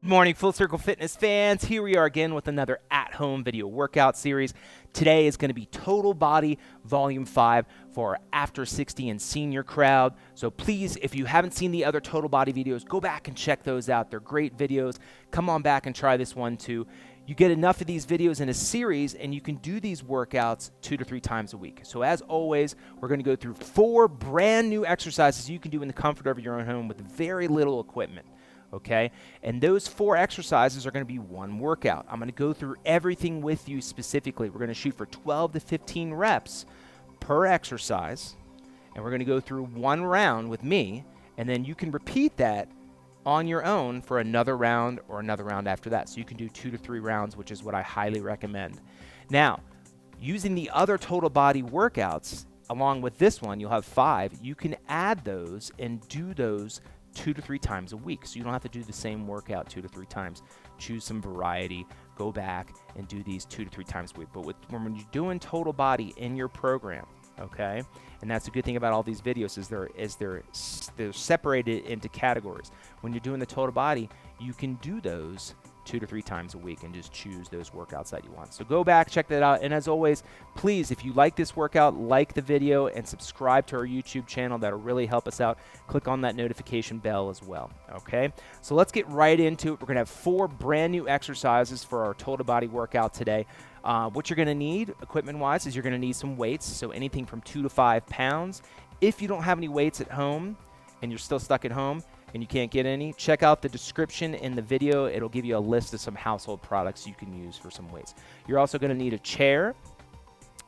Good morning, Full Circle Fitness fans. Here we are again with another at-home video workout series. Today is going to be Total Body Volume 5 for our After 60 and Senior crowd. So please, if you haven't seen the other Total Body videos, go back and check those out. They're great videos. Come on back and try this one too. You get enough of these videos in a series and you can do these workouts 2 to 3 times a week. So as always, we're going to go through 4 brand new exercises you can do in the comfort of your own home with very little equipment. Okay, and those 4 exercises are going to be one workout. I'm going to go through everything with you specifically. We're going to shoot for 12 to 15 reps per exercise, and we're going to go through one round with me, and then you can repeat that on your own for another round or another round after that. So you can do 2 to 3 rounds, which is what I highly recommend. Now, using the other total body workouts, along with this one, you'll have 5. You can add those and do those 2 to 3 times a week. So you don't have to do the same workout 2 to 3 times. Choose some variety, go back and do these 2 to 3 times a week. But when you're doing total body in your program, okay, and that's the good thing about all these videos is they're separated into categories. When you're doing the total body, you can do those 2 to 3 times a week and just choose those workouts that you want. So go back, check that out. And as always, please, if you like this workout, like the video and subscribe to our YouTube channel. That'll really help us out. Click on that notification bell as well. Okay, so let's get right into it. We're gonna have 4 brand new exercises for our total body workout today. What you're gonna need equipment-wise is you're gonna need some weights. So anything from 2 to 5 pounds. If you don't have any weights at home and you're still stuck at home, and you can't get any, check out the description in the video. It'll give you a list of some household products you can use for some weights. You're also going to need a chair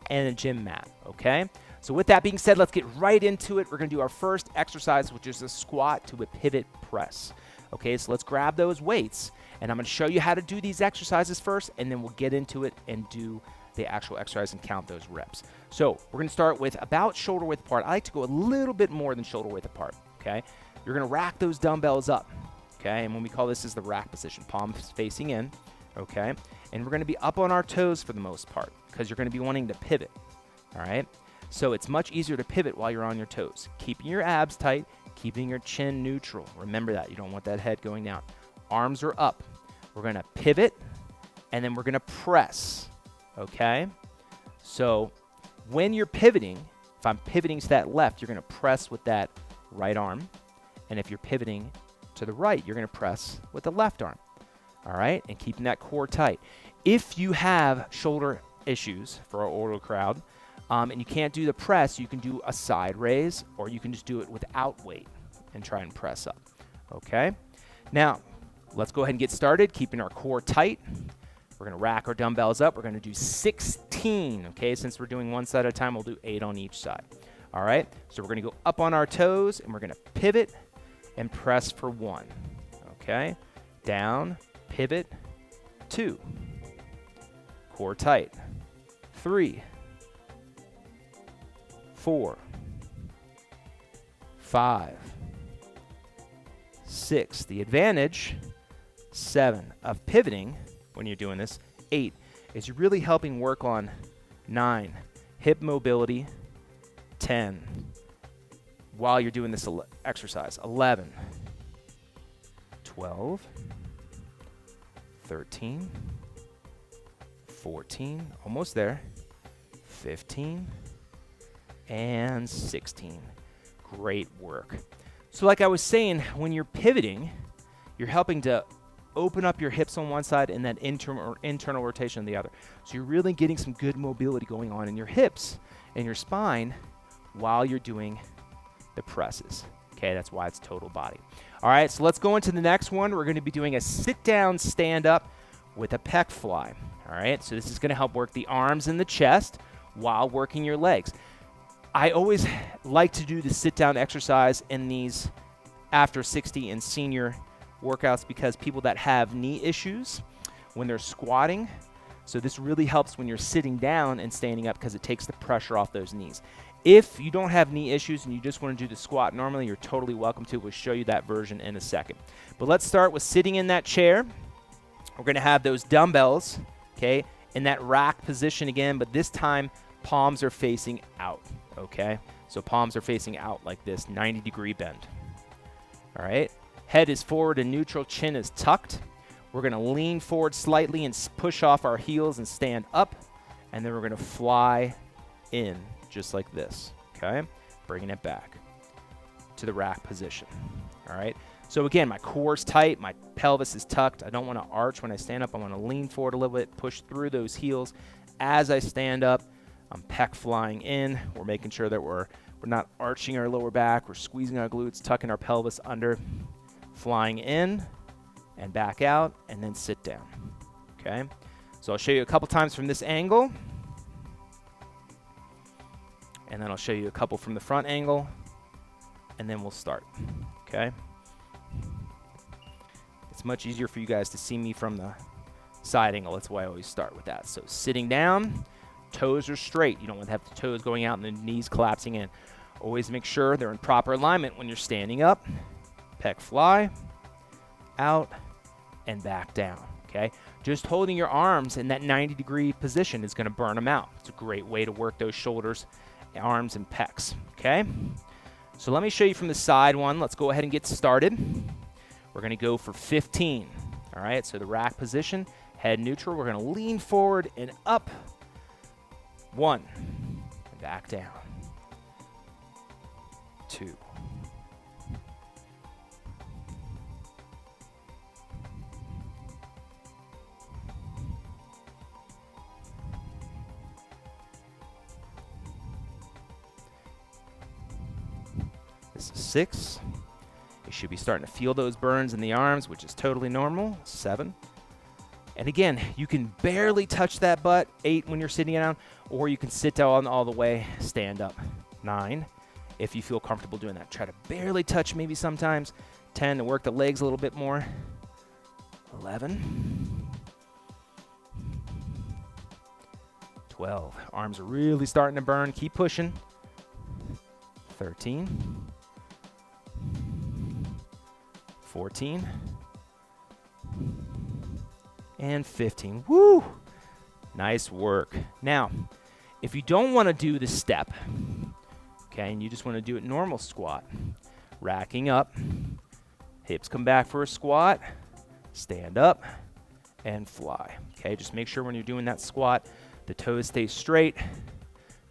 and a gym mat, okay? So with that being said, let's get right into it. We're going to do our first exercise, which is a squat to a pivot press. Okay, so let's grab those weights, and I'm going to show you how to do these exercises first, and then we'll get into it and do the actual exercise and count those reps. So we're going to start with about shoulder width apart. I like to go a little bit more than shoulder width apart, okay? You're going to rack those dumbbells up, okay? And when we call this is the rack position, palms facing in, okay? And we're going to be up on our toes for the most part because you're going to be wanting to pivot, all right? So it's much easier to pivot while you're on your toes. Keeping your abs tight, keeping your chin neutral. Remember that. You don't want that head going down. Arms are up. We're going to pivot, and then we're going to press, okay? So when you're pivoting, if I'm pivoting to that left, you're going to press with that right arm. And if you're pivoting to the right, you're going to press with the left arm, all right? And keeping that core tight. If you have shoulder issues for our older crowd, and you can't do the press, you can do a side raise, or you can just do it without weight and try and press up, okay? Now, let's go ahead and get started, keeping our core tight. We're going to rack our dumbbells up. We're going to do 16, okay? Since we're doing one side at a time, we'll do 8 on each side, all right? So we're going to go up on our toes, and we're going to pivot and press for 1, okay? Down, pivot, 2, core tight, 3, 4, 5, 6. The advantage, 7, of pivoting when you're doing this, 8, is you're really helping work on 9, hip mobility, 10, while you're doing this exercise, 11, 12, 13, 14, almost there, 15, and 16. Great work. So like I was saying, when you're pivoting, you're helping to open up your hips on one side and then internal rotation on the other. So you're really getting some good mobility going on in your hips and your spine while you're doing the presses. Okay, that's why it's total body. All right, so let's go into the next one. We're going to be doing a sit down stand up with a pec fly. All right, so this is going to help work the arms and the chest while working your legs. I always like to do the sit down exercise in these After 60 and Senior workouts because people that have knee issues when they're squatting, so this really helps when you're sitting down and standing up because it takes the pressure off those knees. If you don't have knee issues and you just want to do the squat normally, you're totally welcome to. We'll show you that version in a second. But let's start with sitting in that chair. We're going to have those dumbbells, okay, in that rack position again, but this time palms are facing out, okay? So palms are facing out like this, 90-degree bend. All right? Head is forward and neutral, chin is tucked. We're going to lean forward slightly and push off our heels and stand up. And then we're going to fly in just like this, okay? Bringing it back to the rack position, all right? So again, my core's tight, my pelvis is tucked. I don't want to arch when I stand up. I want to lean forward a little bit, push through those heels. As I stand up, I'm pec flying in. We're making sure that we're not arching our lower back. We're squeezing our glutes, tucking our pelvis under, flying in and back out, and then sit down, okay? So I'll show you a couple times from this angle, and then I'll show you a couple from the front angle, and then we'll start, okay? It's much easier for you guys to see me from the side angle. That's why I always start with that. So sitting down, toes are straight. You don't want to have the toes going out and the knees collapsing in. Always make sure they're in proper alignment when you're standing up. Pec fly, out, and back down, okay? Just holding your arms in that 90-degree position is going to burn them out. It's a great way to work those shoulders, arms, and pecs, okay? So let me show you from the side one. Let's go ahead and get started. We're going to go for 15, all right? So the rack position, head neutral. We're going to lean forward and up. 1, and back down. 2. 6. You should be starting to feel those burns in the arms, which is totally normal. 7. And again, you can barely touch that butt. 8 when you're sitting down, or you can sit down all the way, stand up. 9, if you feel comfortable doing that. Try to barely touch maybe sometimes. 10 to work the legs a little bit more. 11. 12. Arms are really starting to burn. Keep pushing. 13. 14. And 15. Woo! Nice work. Now, if you don't want to do the step, okay, and you just want to do it normal squat, racking up, hips come back for a squat, stand up, and fly. Okay, just make sure when you're doing that squat, the toes stay straight,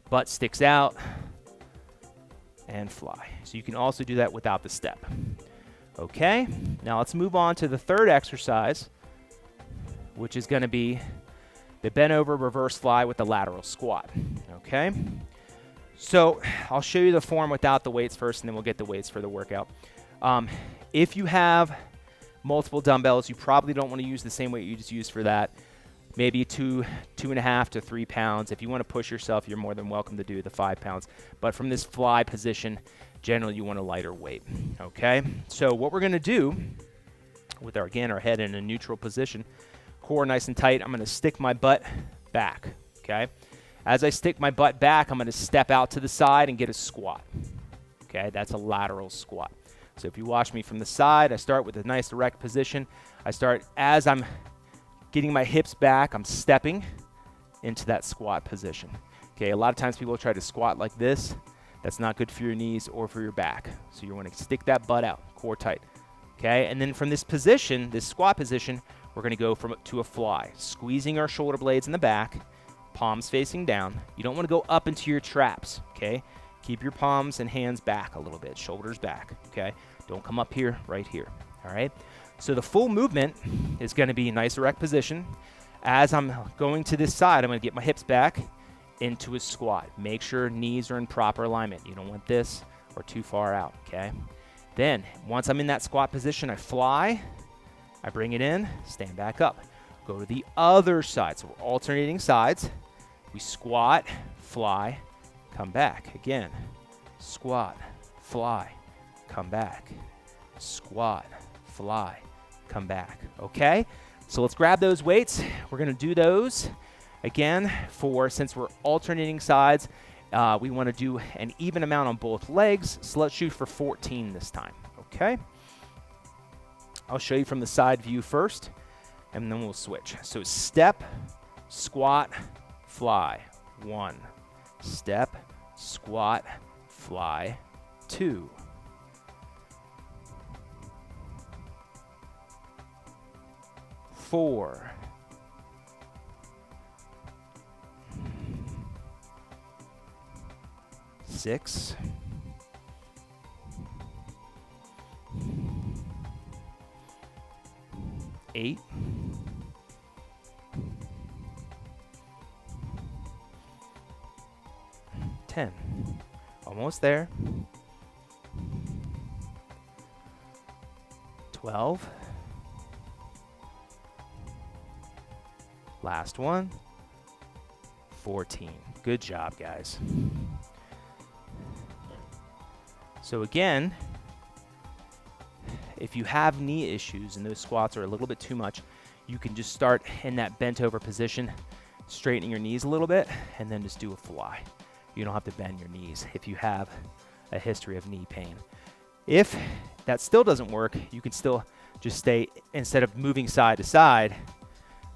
butt sticks out, and fly. So you can also do that without the step. Okay, now let's move on to the third exercise, which is going to be the bent over reverse fly with the lateral squat. Okay, so I'll show you the form without the weights first, and then we'll get the weights for the workout. If you have multiple dumbbells, you probably don't want to use the same weight you just used for that. Maybe 2.5 to 3 pounds. If you want to push yourself, you're more than welcome to do the 5 pounds. But from this fly position, generally you want a lighter weight. Okay, so what we're going to do with our head in a neutral position, core nice and tight, I'm going to stick my butt back. Okay, as I stick my butt back, I'm going to step out to the side and get a squat. Okay, that's a lateral squat. So if you watch me from the side, I start with a nice erect position. I start as I'm getting my hips back, I'm stepping into that squat position. Okay, a lot of times people try to squat like this. That's not good for your knees or for your back. So you want to stick that butt out, core tight. Okay, and then from this position, this squat position, we're going to go to a fly, squeezing our shoulder blades in the back, palms facing down. You don't want to go up into your traps, okay? Keep your palms and hands back a little bit, shoulders back, okay? Don't come up here, right here, all right? So the full movement is going to be a nice erect position. As I'm going to this side, I'm going to get my hips back into a squat. Make sure knees are in proper alignment. You don't want this or too far out, okay? Then, once I'm in that squat position, I fly, I bring it in, stand back up. Go to the other side. So we're alternating sides. We squat, fly, come back. Again, squat, fly, come back. Squat, fly, come back, okay? So let's grab those weights. We're gonna do those again since we're alternating sides, we wanna do an even amount on both legs, so let's shoot for 14 this time, okay? I'll show you from the side view first, and then we'll switch. So step, squat, fly, 1. Step, squat, fly, 2. 4, 6, 8, 10. Almost there. 12. Last one. 14. Good job, guys. So again, if you have knee issues and those squats are a little bit too much, you can just start in that bent over position, straightening your knees a little bit, and then just do a fly. You don't have to bend your knees if you have a history of knee pain. If that still doesn't work, you can still just stay, instead of moving side to side,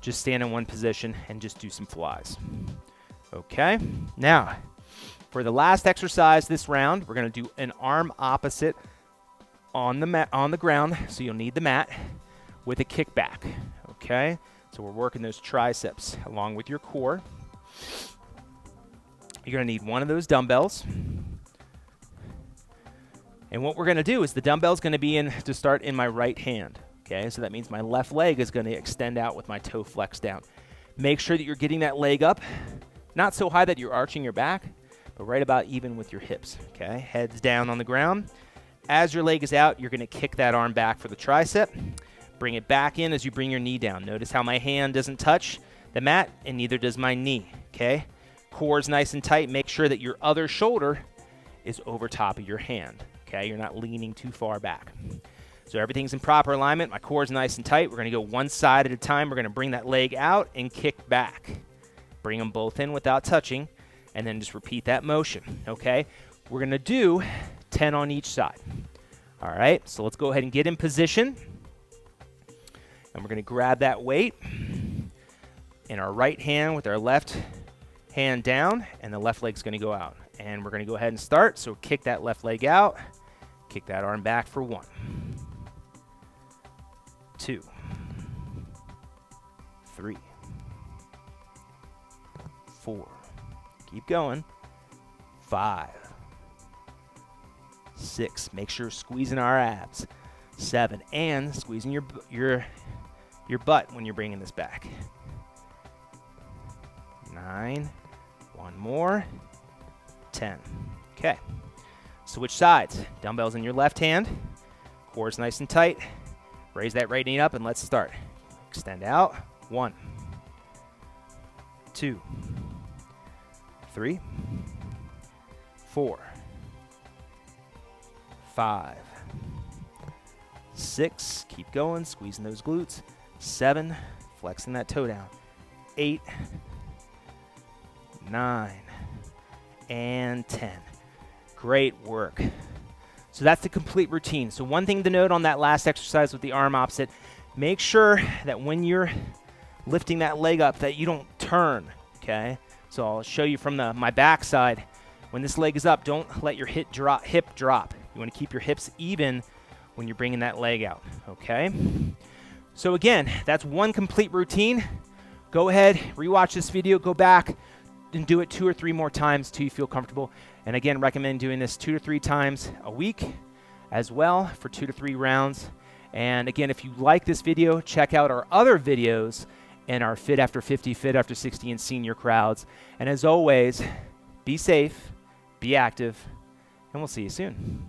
just stand in one position and just do some flies. Okay, now for the last exercise this round, we're going to do an arm opposite on the mat, on the ground, so you'll need the mat with a kickback. Okay, so we're working those triceps along with your core. You're going to need one of those dumbbells. And what we're going to do is the dumbbell's going to be in to start in my right hand. Okay, so that means my left leg is going to extend out with my toe flexed down. Make sure that you're getting that leg up, not so high that you're arching your back, but right about even with your hips. Okay, heads down on the ground. As your leg is out, you're going to kick that arm back for the tricep. Bring it back in as you bring your knee down. Notice how my hand doesn't touch the mat, and neither does my knee. Okay, core's nice and tight. Make sure that your other shoulder is over top of your hand. Okay, you're not leaning too far back. So everything's in proper alignment. My core's nice and tight. We're going to go one side at a time. We're going to bring that leg out and kick back. Bring them both in without touching, and then just repeat that motion. Okay, we're going to do 10 on each side. All right, so let's go ahead and get in position. And we're going to grab that weight in our right hand with our left hand down, and the left leg's going to go out. And we're going to go ahead and start. So kick that left leg out. Kick that arm back for 1, 2, 3, 4. Keep going. 5, 6. Make sure squeezing our abs. 7, and squeezing your butt when you're bringing this back. 9. One more. 10. Okay. Switch sides. Dumbbells in your left hand. Core's nice and tight. Raise that right knee up and let's start. Extend out. 1, 2, 3, 4, 5, 6. Keep going. Squeezing those glutes. 7. Flexing that toe down. 8, 9, and 10. Great work. So that's the complete routine. So one thing to note on that last exercise with the arm opposite, make sure that when you're lifting that leg up that you don't turn, okay? So I'll show you from my back side. When this leg is up, don't let your hip drop. You want to keep your hips even when you're bringing that leg out, okay? So again, that's one complete routine. Go ahead, rewatch this video, go back and do it 2 or 3 more times till you feel comfortable. And again, recommend doing this 2 to 3 times a week as well for 2 to 3 rounds. And again, if you like this video, check out our other videos in our FItAfter50, FItAfter60 and Senior crowds. And as always, be safe, be active, and we'll see you soon.